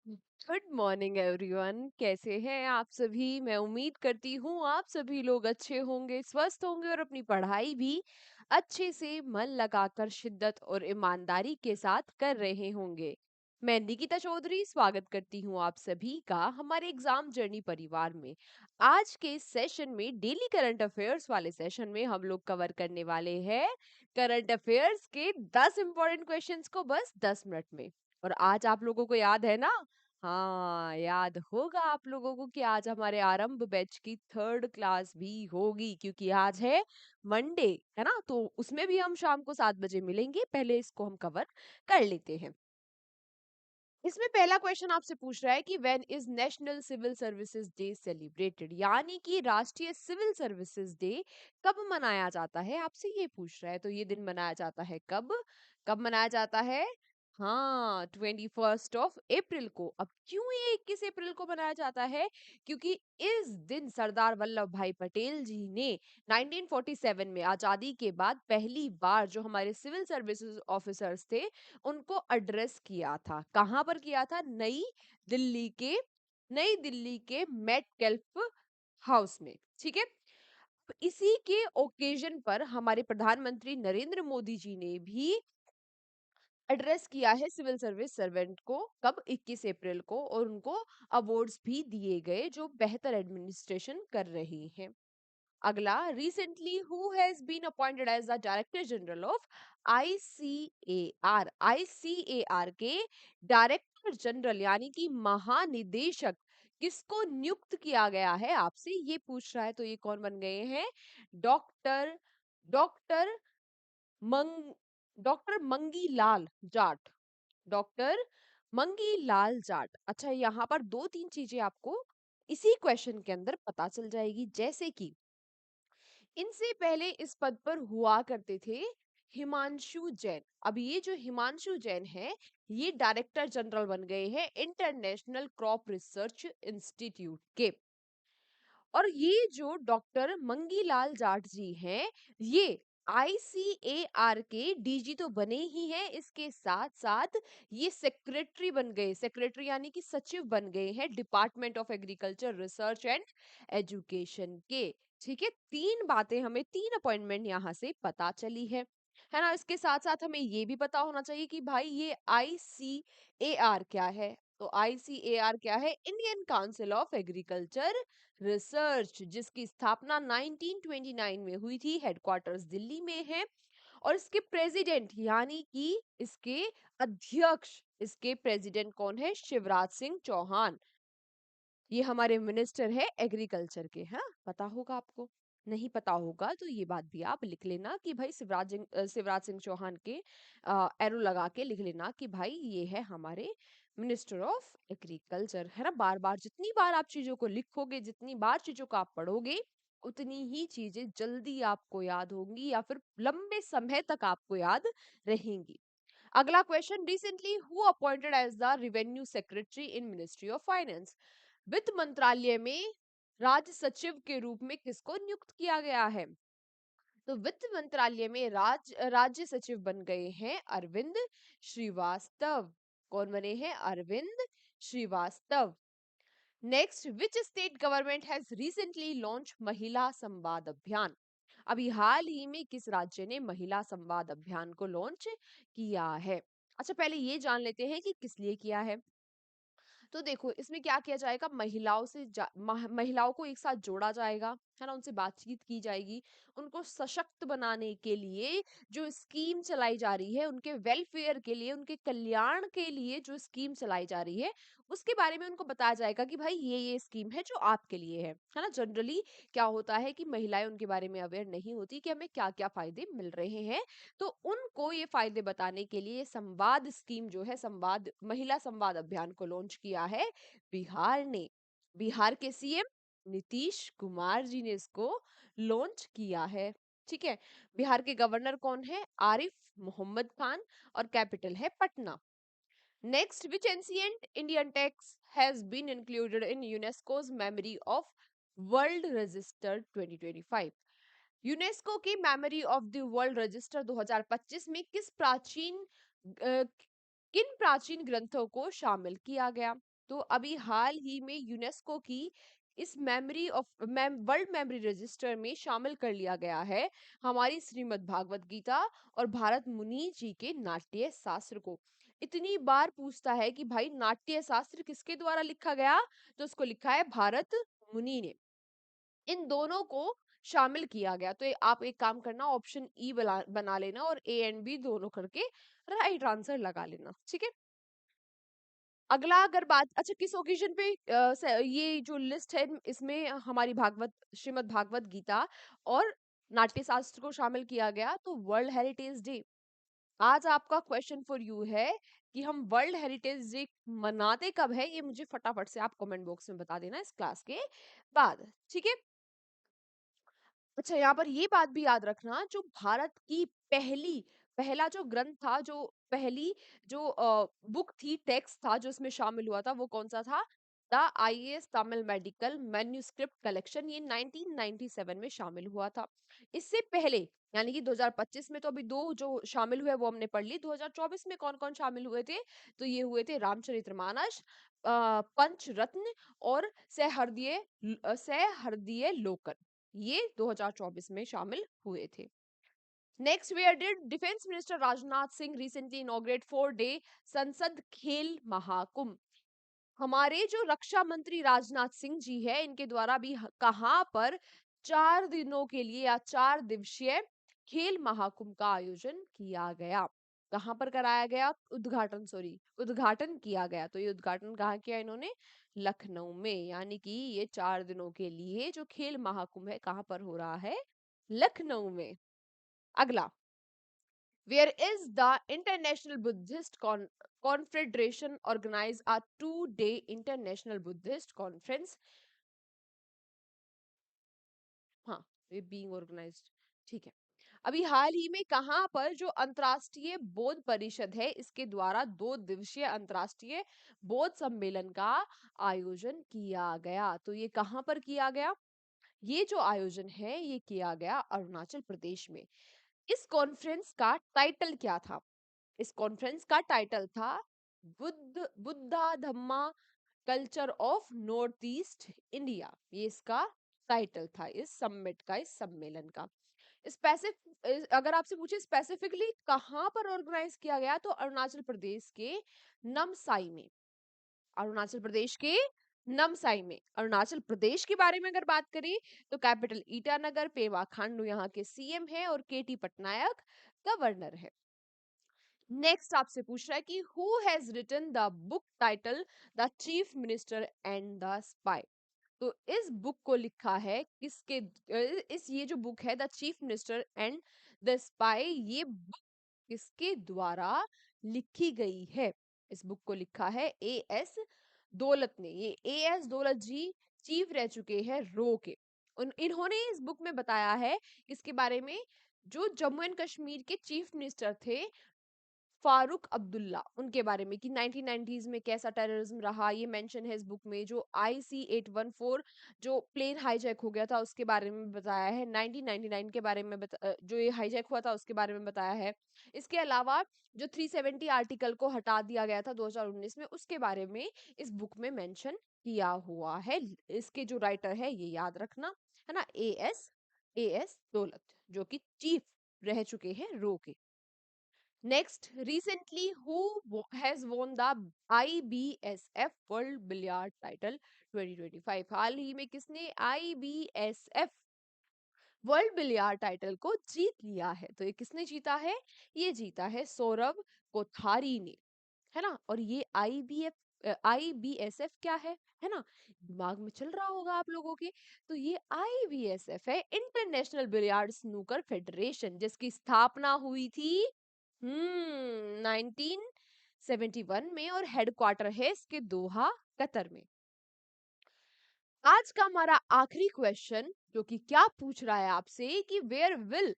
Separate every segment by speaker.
Speaker 1: Good morning everyone. कैसे हैं आप सभी? मैं उम्मीद करती हूँ आप सभी लोग अच्छे होंगे, स्वस्थ होंगे और अपनी पढ़ाई भी अच्छे से मन लगाकर शिद्दत और ईमानदारी के साथ कर रहे होंगे। मैं निकिता चौधरी स्वागत करती हूँ आप सभी का हमारे एग्जाम जर्नी परिवार में। आज के सेशन में डेली करंट अफेयर्स वाले सेशन में हम लोग कवर करने वाले हैं करंट अफेयर्स के 10 इंपॉर्टेंट क्वेश्चंस को बस 10 मिनट में। और आज आप लोगों को याद है ना? हाँ, याद होगा आप लोगों को कि आज हमारे आरंभ बैच की थर्ड क्लास भी होगी, क्योंकि आज है मंडे, है ना? तो उसमें भी हम शाम को 7 बजे मिलेंगे। पहले इसको हम कवर कर लेते हैं। इसमें पहला क्वेश्चन आपसे पूछ रहा है कि when is national civil services day celebrated, यानी कि राष्ट्रीय सिविल सर्विसेज डे कब मनाया जाता है, आपसे ये पूछ रहा है। तो ये दिन मनाया जाता है कब? कब मनाया जाता है? हाँ, 21 अप्रैल को। अब क्यों ये 21 अप्रैल को मनाया जाता है? क्योंकि इस दिन सरदार वल्लभ भाई पटेल जी ने 1947 में आजादी के बाद पहली बार जो हमारे सिविल सर्विसेज ऑफिसर्स थे उनको एड्रेस किया था। कहाँ पर किया था? नई दिल्ली के मेट कैल्फ हाउस में। ठीक है। इसी के ओकेजन पर हमारे प्रधानमंत्री नरेंद्र मोदी जी ने भी एड्रेस किया है सिविल सर्विस सर्वेंट को। कब? 21 अप्रैल को। और उनको अवार्ड्स भी दिए गए जो बेहतर एडमिनिस्ट्रेशन कर रही हैं। अगला, recently who has been appointed as the director general of ICAR. ICAR के डायरेक्टर जनरल यानी कि महानिदेशक किसको नियुक्त किया गया है, आपसे ये पूछ रहा है। तो ये कौन बन गए हैं? डॉक्टर डॉक्टर मंग डॉक्टर मंगी लाल जाट। डॉक्टर मंगी लाल जाट। अच्छा, यहाँ पर दो तीन चीजें आपको इसी क्वेश्चन के अंदर पता चल जाएगी, जैसे कि इनसे पहले इस पद पर हुआ करते थे हिमांशु जैन। अब ये जो हिमांशु जैन है, ये डायरेक्टर जनरल बन गए हैं इंटरनेशनल क्रॉप रिसर्च इंस्टीट्यूट के। और ये जो डॉक्टर मंगीलाल जाट जी हैं, ये आईसीएआर के डीजी तो बने ही हैं, इसके साथ साथ ये सेक्रेटरी बन गए। सेक्रेटरी यानी कि सचिव बन गए हैं department of agriculture research and education के। ठीक है, तीन बातें हमें, तीन अपॉइंटमेंट यहाँ से पता चली है ना? इसके साथ साथ हमें ये भी पता होना चाहिए कि भाई ये आईसीएआर क्या है। तो आईसीएआर क्या है? Indian council of agriculture research, जिसकी स्थापना 1929 में हुई थी, हेडक्वार्टर्स दिल्ली में है। और इसके प्रेसिडेंट यानी कि इसके प्रेसिडेंट कौन है? शिवराज सिंह चौहान। ये हमारे मिनिस्टर है एग्रीकल्चर के। हाँ, पता होगा आपको। नहीं पता होगा तो ये बात भी आप लिख लेना कि भाई शिवराज सिंह चौहान के एरो लगा के लिख लेना कि भाई ये है हमारे मिनिस्टर ऑफ एग्रीकल्चर, है ना? बार बार जितनी बार आप चीजों को लिखोगे, जितनी बार चीजों को आप पढ़ोगे, उतनी ही चीजें जल्दी आपको याद होंगी या फिर लंबे समय तक आपको याद रहेंगी। अगला question, recently who appointed as the revenue secretary in ministry of finance. वित्त मंत्रालय में राज्य सचिव के रूप में किसको नियुक्त किया गया है? तो वित्त मंत्रालय में राज्य सचिव बन गए हैं अरविंद श्रीवास्तव। कौन बने हैं? Arvind Srivastava. Next, which state government has recently launch Mahila Samvad अभियान। अभी हाल ही में किस राज्य ने महिला संवाद अभियान को लॉन्च किया है? अच्छा, पहले ये जान लेते हैं कि किस लिए किया है। तो देखो, इसमें क्या किया जाएगा? महिलाओं को एक साथ जोड़ा जाएगा, है ना? उनसे बातचीत की जाएगी। उनको सशक्त बनाने के लिए जो स्कीम चलाई जा रही है, उनके वेलफेयर के लिए, उनके कल्याण के लिए जो स्कीम चलाई जा रही है, उसके बारे में उनको बताया जाएगा कि भाई ये स्कीम है जो आपके लिए है ना? जनरली क्या होता है कि महिलाएं उनके बारे में अवेयर नहीं होती कि हमें क्या क्या फायदे मिल रहे हैं। तो उनको ये फायदे बताने के लिए संवाद स्कीम जो है, महिला संवाद अभियान को लॉन्च किया है बिहार ने। बिहार के सीएम नीतीश कुमार जी ने इसको लॉन्च किया है। ठीक है। बिहार के गवर्नर कौन है? आरिफ मोहम्मद खान। और कैपिटल है Patna. Next, which ancient Indian text has been included in UNESCO's memory of world register 2025। UNESCO की memory of the world register 2025 में किन प्राचीन ग्रंथों को शामिल किया गया? तो अभी हाल ही में यूनेस्को की इस memory of world memory register में शामिल कर लिया गया है हमारी श्रीमद् भागवत गीता और भारत मुनि जी के नाट्य शास्त्र को। इतनी बार पूछता है कि भाई नाट्य शास्त्र किसके द्वारा लिखा गया, तो उसको लिखा है भारत मुनि ने। इन दोनों को शामिल किया गया। तो आप एक काम करना, ऑप्शन ई बना लेना और ए एंड बी दोनों करके राइट आंसर लगा लेना, ठीक है। अगला अगर बात, अच्छा किस ओकेजन पे ये जो लिस्ट है इसमें हमारी भागवत श्रीमद् भागवत गीता और नाट्य शास्त्र को शामिल किया गया, तो वर्ल्ड हेरिटेज डे। आज आपका क्वेश्चन फॉर यू है कि हम वर्ल्ड हेरिटेज डे मनाते कब है, ये मुझे फटाफट से आप कमेंट बॉक्स में बता देना इस क्लास के बाद, ठीक है। अच्छा, यहाँ पर ये बात भी याद रखना, जो भारत की पहला जो ग्रंथ था, जो पहली जो बुक थी, टेक्स्ट था जो इसमें शामिल हुआ था, वो कौन सा था? The IAS Tamil medical manuscript collection, ये 1997 में शामिल हुआ था। इससे पहले यानी कि 2025 में तो अभी दो जो शामिल हुए वो हमने पढ़ ली। 2024 में कौन कौन शामिल हुए थे, तो ये हुए थे रामचरितमानस, पंचरत्न और सहृदय लोकन, ये 2024 में शामिल हुए थे। Next, where did defence minister Rajnath Singh recently inaugurate 4 day Sansad Khel Mahakumbh. हमारे जो रक्षा मंत्री राजनाथ सिंह जी है, इनके द्वारा भी कहां पर 4 दिनों के लिए या 4 दिवसीय खेल महाकुंभ का आयोजन किया गया? कहां पर कराया गया? उद्घाटन, सॉरी, उद्घाटन किया गया। तो ये उद्घाटन कहाँ किया इन्होंने? लखनऊ में। यानी कि ये 4 दिनों के लिए जो खेल महाकुंभ है कहां पर हो रहा है? लखनऊ में। अगला, where is the International Buddhist Confederation organize a 2 day International Buddhist Conference? हाँ, ये being organized, ठीक है। अभी हाल ही में कहां पर जो अंतर्राष्ट्रीय बौद्ध परिषद है, इसके द्वारा 2 दिवसीय अंतर्राष्ट्रीय बौद्ध सम्मेलन का आयोजन किया गया? तो ये कहां पर किया गया? ये जो आयोजन है ये किया गया अरुणाचल प्रदेश में। इस कॉन्फ्रेंस का टाइटल क्या था? इस कॉन्फ्रेंस का टाइटल था Buddha Dhamma culture of north east India. ये इसका टाइटल था इस समिट का, इस सम्मेलन का। स्पेसिफिक अगर आपसे पूछे स्पेसिफिकली कहां पर ऑर्गेनाइज किया गया, तो अरुणाचल प्रदेश के नमसाई में। अरुणाचल प्रदेश के नमसाई में। अरुणाचल प्रदेश के बारे में अगर बात करें तो कैपिटल ईटानगर, पेमा खांडू यहाँ के सीएम है और केटी पटनायक गवर्नर है। नेक्स्ट आपसे पूछ रहा है कि who has written the book title the chief minister and the spy. तो इस बुक को लिखा है किसके, इस ये जो बुक है the chief minister and the spy, ये बुक किसके द्वारा लिखी गई है? इस बुक को लिखा है ए एस दौलत ने। ये ए एस दौलत जी चीफ रह चुके हैं रो के। इन्होंने इस बुक में बताया है किसके बारे में? जो जम्मू एंड कश्मीर के चीफ मिनिस्टर थे फारूक अब्दुल्ला, उनके बारे में कि 1990s में कैसा टेररिज्म रहा, ये मेंशन है इस बुक में। जो IC-814 जो प्लेन हाईजैक हो गया था उसके बारे में बताया है। 1999 के बारे में जो ये हाईजैक हुआ था उसके बारे में बताया है। इसके अलावा जो 370 आर्टिकल को हटा दिया गया था 2019 में, उसके बारे में इस बुक में मेंशन किया हुआ है। इसके जो राइटर है ये याद रखना, है ना, ए एस दौलत, जो कि चीफ रह चुके हैं रो के। Next, recently, who has won the IBSF World Billiard Title 2025? हाल ही में किसने IBSF वर्ल्ड बिलियर्ड टाइटल को जीत लिया है? तो ये किसने जीता है? ये जीता है सौरभ कोठारी ने, है ना। और ये IBSF क्या है ना, दिमाग में चल रहा होगा आप लोगों के। तो ये IBSF है इंटरनेशनल बिलियर्ड स्नूकर फेडरेशन, जिसकी स्थापना हुई थी 1971 में और हेडक्वार्टर है इसके दोहा, कतर में। आज का हमारा आखिरी क्वेश्चन जो कि क्या पूछ रहा है आपसे कि where will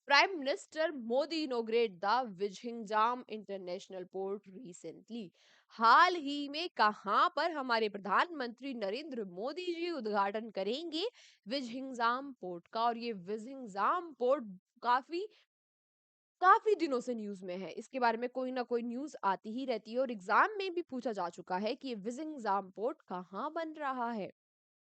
Speaker 1: prime minister Modi inaugurate the Vizhinjam international port recently. हाल ही में कहां पर हमारे प्रधानमंत्री नरेंद्र मोदी जी उद्घाटन करेंगे विजहिंजाम पोर्ट का? और ये विजहिंजाम पोर्ट काफी काफ़ी दिनों से न्यूज़ में है। इसके बारे में कोई ना कोई न्यूज़ आती ही रहती है और एग्ज़ाम में भी पूछा जा चुका है कि ये विज़िंगज़ाम पोर्ट कहाँ बन रहा है?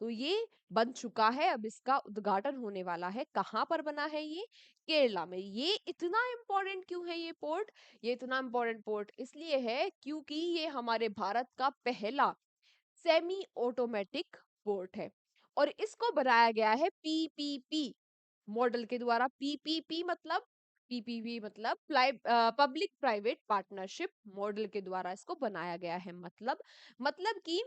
Speaker 1: तो ये बन चुका है, अब इसका उद्घाटन होने वाला है। कहाँ पर बना है ये? केरला में। ये इतना इम्पोर्टेंट क्यों है ये पोर्ट? ये इतना इम्पोर्टेंट पोर्ट इसलिए है क्योंकि ये हमारे भारत का पहला सेमी ऑटोमेटिक पोर्ट है और इसको बनाया गया है पीपीपी मॉडल के द्वारा। पीपीपी मतलब पब्लिक प्राइवेट पार्टनरशिप मॉडल के द्वारा इसको बनाया गया है। मतलब कि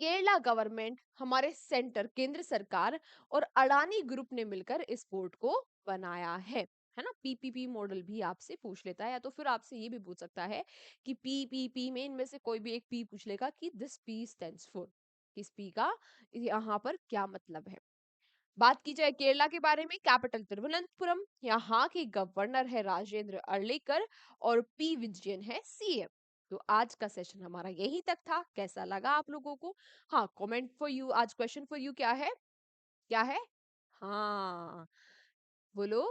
Speaker 1: केरला गवर्नमेंट, हमारे सेंटर केंद्र सरकार और अडानी ग्रुप ने मिलकर इस पोर्ट को बनाया है ना। पीपीपी मॉडल भी आपसे पूछ लेता है या तो फिर आपसे ये भी पूछ सकता है कि पीपीपी में इनमें से कोई भी एक पी पूछ लेगा कि दिस पी स्टैंड्स फॉर, इस पी का यहाँ पर क्या मतलब है। बात की जाए केरला के बारे में, कैपिटल तिरुवनंतपुरम, यहाँ के गवर्नर है राजेंद्र अर्लेकर और पी विजयन है सीएम। तो आज का सेशन हमारा यही तक था। कैसा लगा आप लोगों को? हाँ, कमेंट फॉर यू, आज क्वेश्चन फॉर यू क्या है? क्या है? हाँ, बोलो।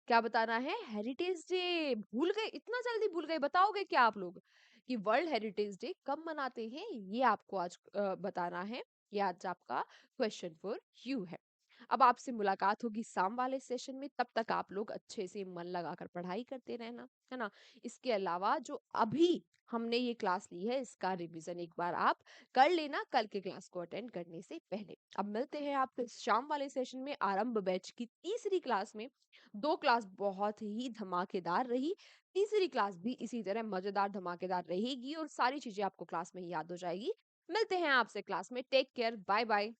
Speaker 1: क्या बताना है? हेरिटेज डे भूल गए? इतना जल्दी भूल गए? बताओगे क्या आप लोग कि वर्ल्ड हेरिटेज डे कब मनाते हैं? ये आपको आज बताना है। ये आज आपका क्वेश्चन फॉर यू है। अब आपसे मुलाकात होगी शाम वाले सेशन में। तब तक आप लोग अच्छे से मन लगाकर पढ़ाई करते रहना, है ना। इसके अलावा जो अभी हमने ये क्लास ली है इसका रिवीजन एक बार आप कर लेना कल के क्लास को अटेंड करने से पहले। अब मिलते हैं आपको शाम वाले सेशन में आरंभ बैच की तीसरी क्लास में। दो क्लास बहुत ही धमाकेदार रही, तीसरी क्लास भी इसी तरह मजेदार धमाकेदार रहेगी और सारी चीजें आपको क्लास में ही याद हो जाएगी। मिलते हैं आपसे क्लास में। Take care, bye bye.